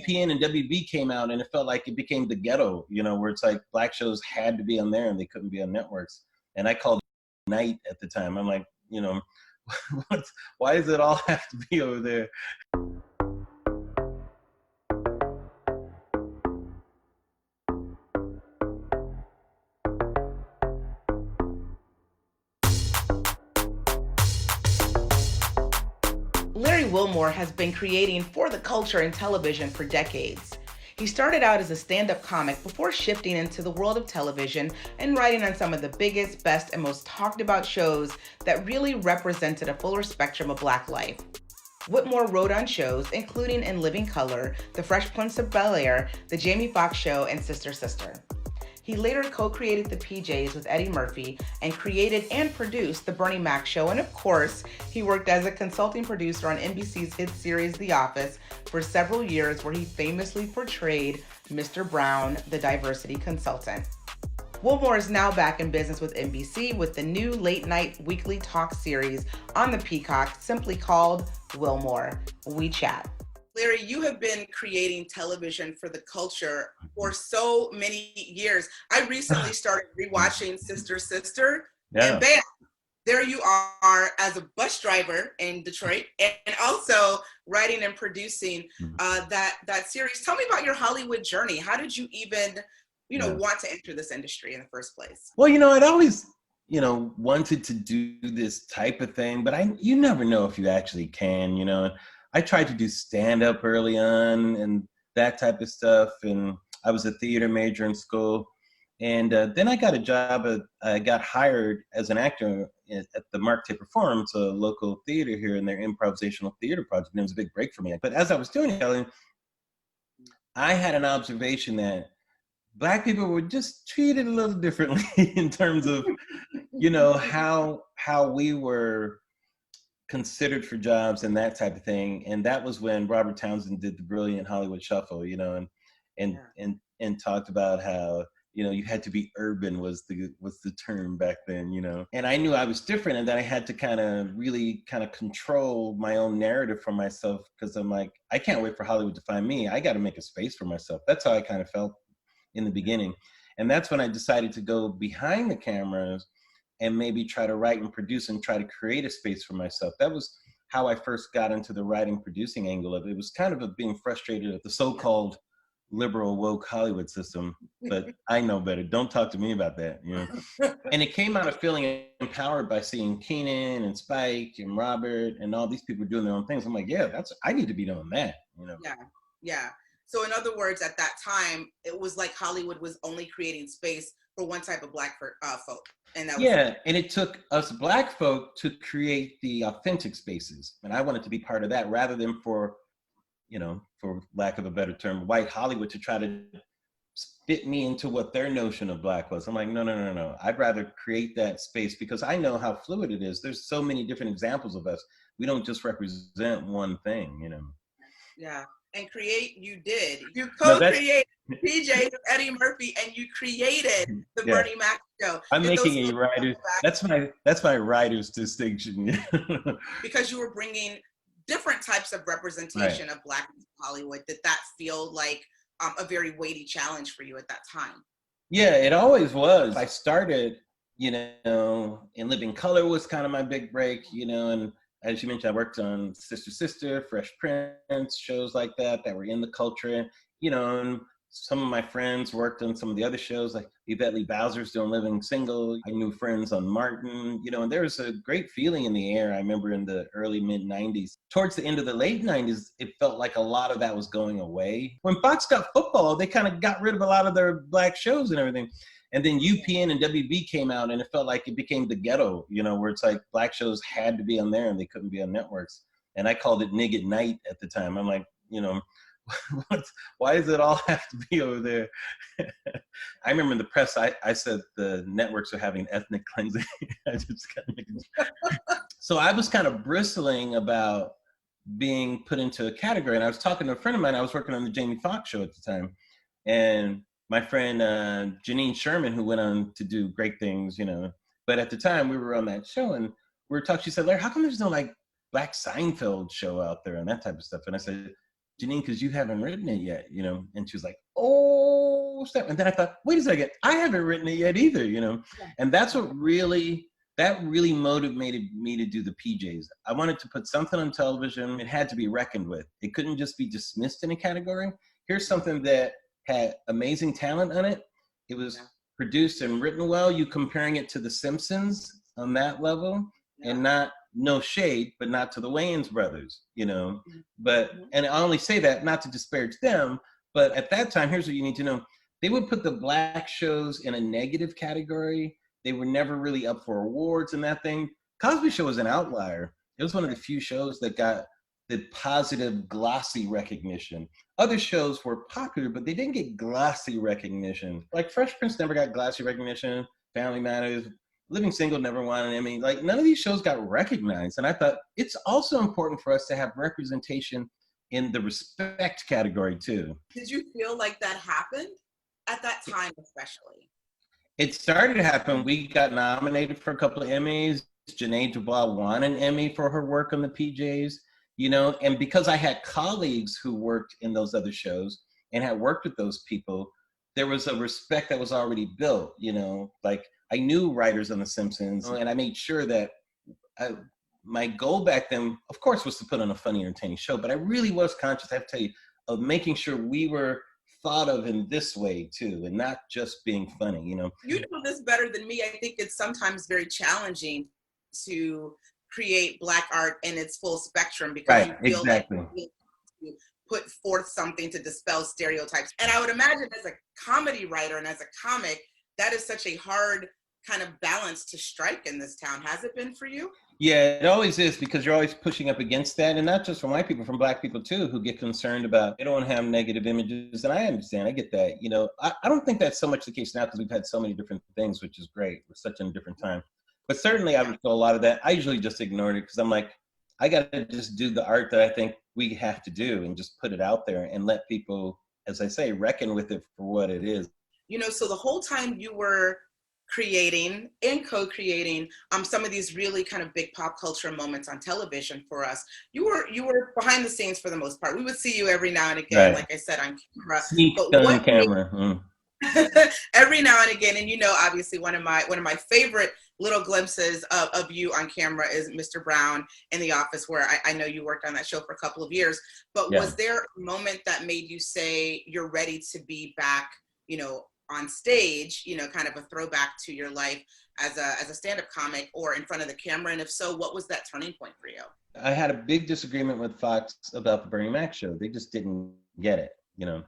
UPN and WB came out, and it felt like it became the ghetto, where it's like black shows had to be on there and they couldn't be on networks. And I called it night at the time. I'm like, why does it all have to be over there? Larry Wilmore has been creating for the culture in television for decades. He started out as a stand-up comic before shifting into the world of television and writing on some of the biggest, best, and most talked about shows that really represented a fuller spectrum of Black life. Wilmore wrote on shows including In Living Color, The Fresh Prince of Bel-Air, The Jamie Foxx Show, and Sister Sister. He later co-created the PJs with Eddie Murphy and created and produced The Bernie Mac Show. And of course, he worked as a consulting producer on NBC's hit series The Office for several years, where he famously portrayed Mr. Brown, the diversity consultant. Wilmore is now back in business with NBC with the new late-night weekly talk series on the Peacock, simply called Wilmore. We chat. Larry, you have been creating television for the culture for so many years. I recently started rewatching Sister Sister, and bam, there you are as a bus driver in Detroit, and also writing and producing that series. Tell me about your Hollywood journey. How did you even, want to enter this industry in the first place? Well, I'd always, wanted to do this type of thing, but you never know if you actually can, I tried to do stand-up early on and that type of stuff, and I was a theater major in school. And then I got a job, I got hired as an actor at the Mark Taper Forum. It's a local theater here in their improvisational theater project, and it was a big break for me. But as I was doing it, I had an observation that Black people were just treated a little differently in terms of, how we were considered for jobs and that type of thing. And that was when Robert Townsend did the brilliant Hollywood Shuffle, and talked about how, you had to be urban was the term back then, And I knew I was different, and that I had to really control my own narrative for myself, because I'm like, I can't wait for Hollywood to find me. I got to make a space for myself. That's how I kind of felt in the beginning. And that's when I decided to go behind the cameras and maybe try to write and produce and try to create a space for myself. That was how I first got into the writing producing angle of it. It was kind of being frustrated at the so-called liberal woke Hollywood system, but I know better. Don't talk to me about that. And it came out of feeling empowered by seeing Keenan and Spike and Robert and all these people doing their own things. I'm like, I need to be doing that. Yeah. So in other words, at that time, it was like Hollywood was only creating space for one type of Black folk. And that was and it took us Black folk to create the authentic spaces. And I wanted to be part of that, rather than for lack of a better term, white Hollywood to try to fit me into what their notion of Black was. I'm like, no. I'd rather create that space, because I know how fluid it is. There's so many different examples of us. We don't just represent one thing, Yeah. And create, you did. You co-created PJ with Eddie Murphy, and you created the Bernie Mac Show. I'm making a writer. That's my writer's distinction. Because you were bringing different types of representation of Black Hollywood. Did that feel like a very weighty challenge for you at that time? Yeah, it always was. I started, In Living Color was kind of my big break, and as you mentioned, I worked on Sister Sister, Fresh Prince, shows like that were in the culture, and some of my friends worked on some of the other shows, like Yvette Lee Bowser's doing Living Single. I knew friends on Martin, and there was a great feeling in the air. I remember in the early mid-90s. Towards the end of the late 90s, it felt like a lot of that was going away. When Fox got football, they kind of got rid of a lot of their Black shows and everything. And then UPN and WB came out, and it felt like it became the ghetto, where it's like Black shows had to be on there and they couldn't be on networks. And I called it Nig at Night at the time. I'm like, why does it all have to be over there? I remember in the press, I said the networks are having ethnic cleansing. So I was kind of bristling about being put into a category. And I was talking to a friend of mine. I was working on the Jamie Foxx Show at the time. And my friend Janine Sherman, who went on to do great things, but at the time we were on that show and we were talking, she said, Larry, how come there's no Black Seinfeld show out there and that type of stuff? And I said, Janine, because you haven't written it yet, you know? And she was like, oh, snap. And then I thought, wait a second, I haven't written it yet either, you know? And that's what really, that really motivated me to do the PJs. I wanted to put something on television. It had to be reckoned with. It couldn't just be dismissed in a category. Here's something that had amazing talent on it. It was produced and written well. You comparing it to The Simpsons on that level, and not, no shade, but not to the Wayans brothers, you know? But, and I only say that not to disparage them, but at that time, here's what you need to know. They would put the Black shows in a negative category. They were never really up for awards and that thing. Cosby Show was an outlier. It was one of the few shows that got the positive glossy recognition. Other shows were popular, but they didn't get glossy recognition. Like Fresh Prince never got glossy recognition. Family Matters, Living Single never won an Emmy. Like none of these shows got recognized. And I thought it's also important for us to have representation in the respect category too. Did you feel like that happened at that time, especially? It started to happen. We got nominated for a couple of Emmys. Janae Dubois won an Emmy for her work on the PJs, you know, and because I had colleagues who worked in those other shows and had worked with those people, there was a respect that was already built, you know, like I knew writers on The Simpsons, and I made sure that my goal back then, of course, was to put on a funny, entertaining show, but I really was conscious, I have to tell you, of making sure we were thought of in this way too, and not just being funny, you know. You know this better than me. I think it's sometimes very challenging to create Black art in its full spectrum because you feel like you need to put forth something to dispel stereotypes. And I would imagine as a comedy writer and as a comic, that is such a hard kind of balance to strike in this town. Has it been for you? Yeah, it always is, because you're always pushing up against that, and not just from white people, from Black people too, who get concerned about they don't want to have negative images. And I understand, I get that. You know, I don't think that's so much the case now because we've had so many different things, which is great. We're such in a different time. But certainly I would feel a lot of that. I usually just ignored it because I'm like, I got to just do the art that I think we have to do and just put it out there and let people, as I say, reckon with it for what it is. You know, so the whole time you were creating and co-creating some of these really kind of big pop culture moments on television for us, you were behind the scenes for the most part. We would see you every now and again, like I said, on camera. Sneak on camera. Every now and again, and you know, obviously one of my favorite little glimpses of you on camera is Mr. Brown in The Office, where I know you worked on that show for a couple of years. But was there a moment that made you say you're ready to be back, you know, on stage, you know, kind of a throwback to your life as a stand-up comic or in front of the camera? And if so, what was that turning point for you? I had a big disagreement with Fox about the Bernie Mac show. They just didn't get it, you know.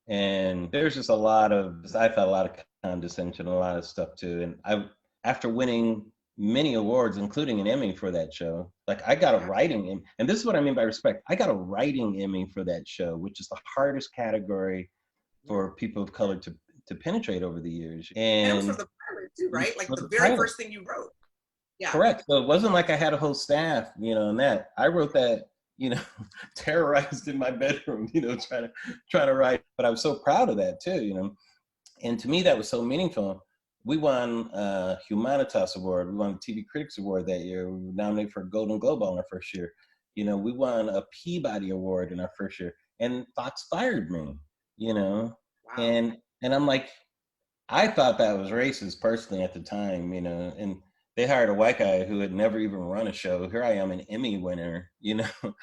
And there's just I felt a lot of condescension, a lot of stuff too. And after winning many awards, including an Emmy for that show, like I got a writing Emmy. And this is what I mean by respect. I got a writing Emmy for that show, which is the hardest category for people of color to penetrate over the years. And it was for the pilot too, right? Like the very first thing you wrote. Yeah. Correct. So it wasn't like I had a whole staff, you know, and that I wrote that, you know, terrorized in my bedroom, you know, trying to write. But I was so proud of that too, you know. And to me, that was so meaningful. We won a Humanitas Award. We won the TV Critics Award that year. We were nominated for a Golden Globe in our first year. You know, we won a Peabody Award in our first year. And Fox fired me, you know. Wow. And I'm like, I thought that was racist personally at the time, you know, and they hired a white guy who had never even run a show. Here I am, an Emmy winner, you know,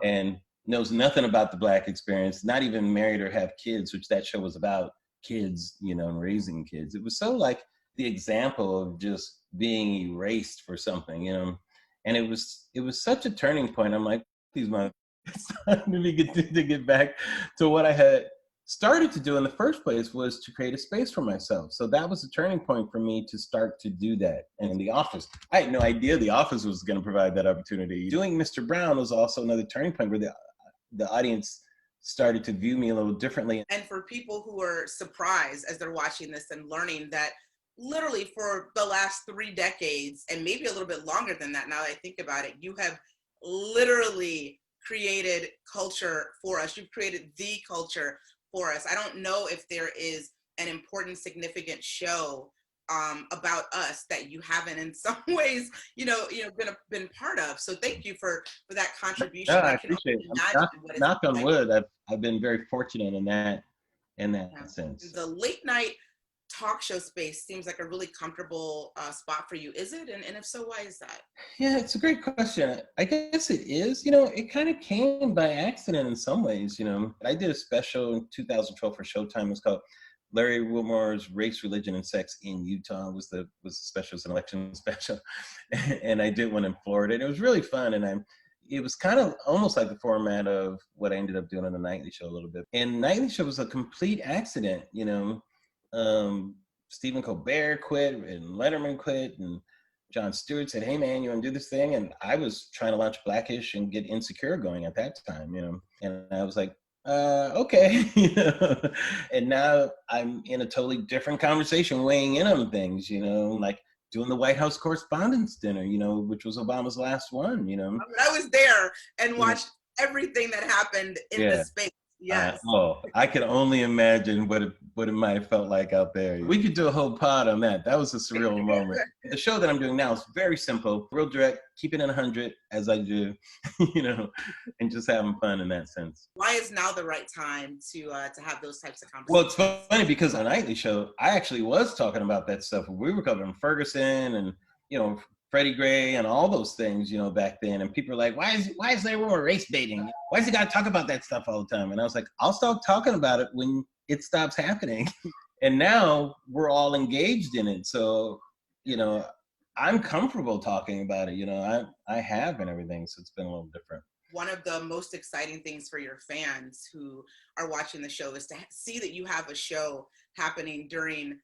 and knows nothing about the Black experience, not even married or have kids, which that show was about kids, you know, and raising kids. It was so like the example of just being erased for something, you know, and it was such a turning point. I'm like, these motherfuckers, it's time to get back to what I had started to do in the first place, was to create a space for myself. So that was a turning point for me to start to do that. And in The Office, I had no idea The Office was going to provide that opportunity. Doing Mr. Brown was also another turning point where the audience started to view me a little differently. And for people who are surprised as they're watching this and learning that literally for the last 3 decades, and maybe a little bit longer than that now that I think about it, you have literally created culture for us. You've created the culture for us. I don't know if there is an important, significant show about us that you haven't in some ways, been part of. So thank you for that No, contribution. I I can appreciate only it. imagine what it's Knock on like. wood, I've been very fortunate in Yeah. that sense. The late night talk show space seems like a really comfortable spot for you. Is it? And if so, why is that? Yeah, it's a great question. I guess it is. You know, it kind of came by accident in some ways. You know, I did a special in 2012 for Showtime. It was called Larry Wilmore's Race, Religion, and Sex in Utah. Was the special, was an election special, and I did one in Florida. And it was really fun, and it was kind of almost like the format of what I ended up doing on the Nightly Show a little bit. And Nightly Show was a complete accident. You know, Stephen Colbert quit, and Letterman quit, and Jon Stewart said, "Hey man, you want to do this thing?" And I was trying to launch Blackish and get Insecure going at that time, you know. And I was like, okay, you know. And now I'm in a totally different conversation, weighing in on things, you know, like doing the White House Correspondents' Dinner, you know, which was Obama's last one, you know. I was there and Yeah. watched everything that happened in the space. Yes. I could only imagine what it might have felt like out there. We could do a whole pod on that. That was a surreal moment. The show that I'm doing now is very simple, real direct, keep it in 100 as I do, you know, and just having fun in that sense. Why is now the right time to have those types of conversations? Well, it's funny because on Nightly Show, I actually was talking about that stuff. We were covering Ferguson and, you know, Freddie Gray and all those things, you know, back then. And people are like, why is Larry Wilmore race baiting? Why does he got to talk about that stuff all the time? And I was like, I'll stop talking about it when it stops happening. And now we're all engaged in it. So, you know, I'm comfortable talking about it. You know, I have and everything. So it's been a little different. One of the most exciting things for your fans who are watching the show is to see that you have a show happening during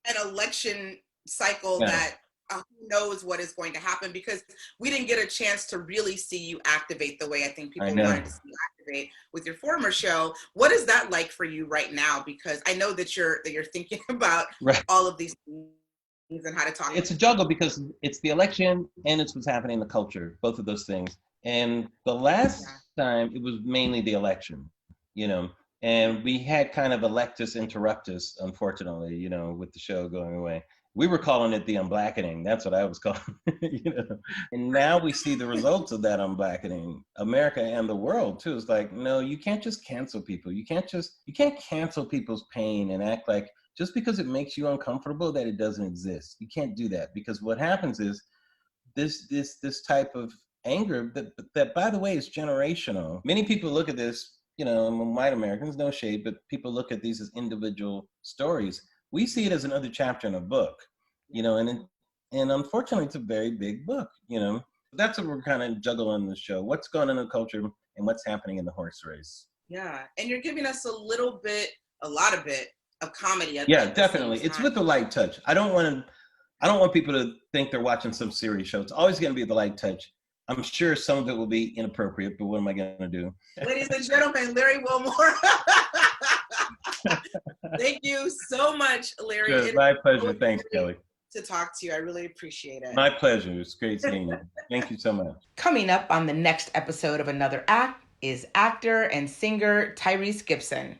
an election cycle that who knows what is going to happen, because we didn't get a chance to really see you activate the way I think people wanted to see you activate with your former show. What is that like for you right now? Because I know that you're thinking about all of these things and how to talk. It's a juggle because it's the election and it's what's happening in the culture, both of those things. And the last time it was mainly the election, you know, and we had kind of electus interruptus, unfortunately, you know, with the show going away. We were calling it the unblackening. That's what I was calling it, you know. And now we see the results of that unblackening. America and the world too. It's like, no, you can't just cancel people. You can't cancel people's pain and act like just because it makes you uncomfortable that it doesn't exist. You can't do that, because what happens is this type of anger that by the way is generational. Many people look at this, you know, white Americans, no shade, but people look at these as individual stories. We see it as another chapter in a book, you know, and unfortunately it's a very big book, you know. That's what we're kind of juggling in the show. What's going on in the culture and what's happening in the horse race. Yeah, and you're giving us a lot of comedy. Yeah, definitely. It's with a light touch. I don't want people to think they're watching some serious show. It's always going to be the light touch. I'm sure some of it will be inappropriate, but what am I going to do? Ladies and gentlemen, Larry Wilmore. Thank you so much, Larry. Sure, my pleasure. Thanks, Kelley. To talk to you. I really appreciate it. My pleasure. It's great seeing you. Thank you so much. Coming up on the next episode of Another Act is actor and singer Tyrese Gibson.